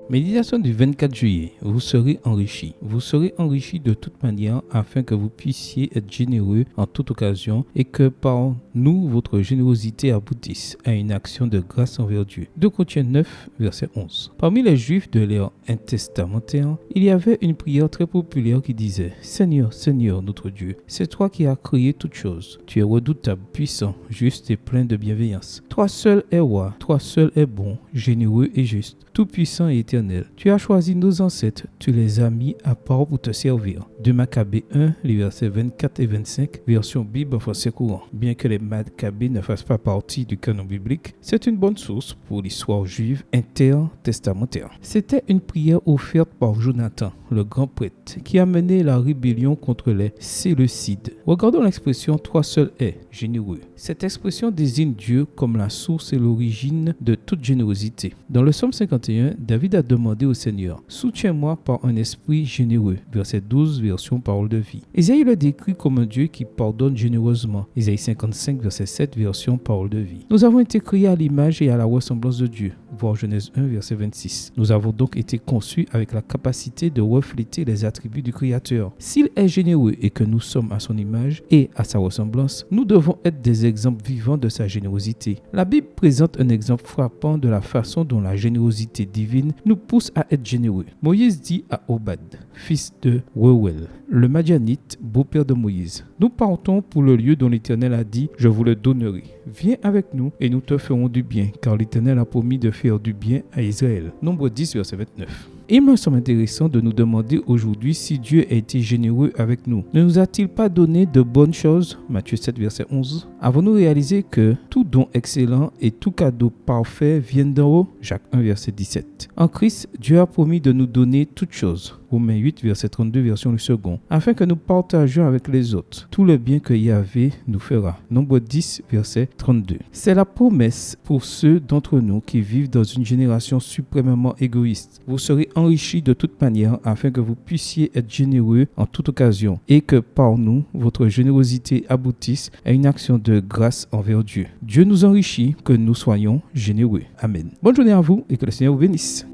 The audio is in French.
Méditation du 24 juillet. Vous serez enrichis. Vous serez enrichis de toute manière afin que vous puissiez être généreux en toute occasion et que par nous, votre générosité aboutisse à une action de grâce envers Dieu. 2 Corinthiens 9, verset 11. Parmi les Juifs de l'ère intertestamentaire, il y avait une prière très populaire qui disait « Seigneur, Seigneur, notre Dieu, c'est toi qui as créé toutes choses. Tu es redoutable, puissant, juste et plein de bienveillance. Toi seul es roi, toi seul es bon, généreux et juste, tout-puissant et éternel. Tu as choisi nos ancêtres, tu les as mis à part pour te servir. » 2 Maccabées 1, les versets 24 et 25, version Bible en français courant. Bien que les Maccabées ne fassent pas partie du canon biblique, c'est une bonne source pour l'histoire juive intertestamentaire. C'était une prière offerte par Jonathan, le grand prêtre, qui a mené la rébellion contre les Séleucides. Regardons l'expression « toi seul es généreux ». Cette expression désigne Dieu comme la source et l'origine de toute générosité. Dans le psaume 51, David a demandé au Seigneur « Soutiens-moi par un esprit généreux ». Verset 12, version Parole de vie. Isaïe le décrit comme un Dieu qui pardonne généreusement. Isaïe 55, verset 7, version Parole de vie. Nous avons été créés à l'image et à la ressemblance de Dieu. Voir Genèse 1, verset 26. Nous avons donc été conçus avec la capacité de refléter les attributs du Créateur. S'il est généreux et que nous sommes à son image et à sa ressemblance, nous devons être des exemples vivants de sa générosité. La Bible présente un exemple frappant de la façon dont la générosité divine nous pousse à être généreux. Moïse dit à Obad, fils de Reuel, le Madianite, beau-père de Moïse, « Nous partons pour le lieu dont l'Éternel a dit, je vous le donnerai. Viens avec nous et nous te ferons du bien, car l'Éternel a promis de faire du bien à Israël. » Nombre 10, verset 29. Il me semble intéressant de nous demander aujourd'hui si Dieu a été généreux avec nous. Ne nous a-t-il pas donné de bonnes choses? Matthieu 7, verset 11. Avons-nous réalisé que tout don excellent et tout cadeau parfait viennent d'en haut? Jacques 1, verset 17. En Christ, Dieu a promis de nous donner toutes choses. Romains 8, verset 32, version le second, afin que nous partagions avec les autres tout le bien que Yahvé nous fera. Nombre 10, verset 32. C'est la promesse pour ceux d'entre nous qui vivent dans une génération suprêmement égoïste. Vous serez enrichis de toute manière afin que vous puissiez être généreux en toute occasion et que par nous, votre générosité aboutisse à une action de grâce envers Dieu. Dieu nous enrichit, que nous soyons généreux. Amen. Bonne journée à vous et que le Seigneur vous bénisse.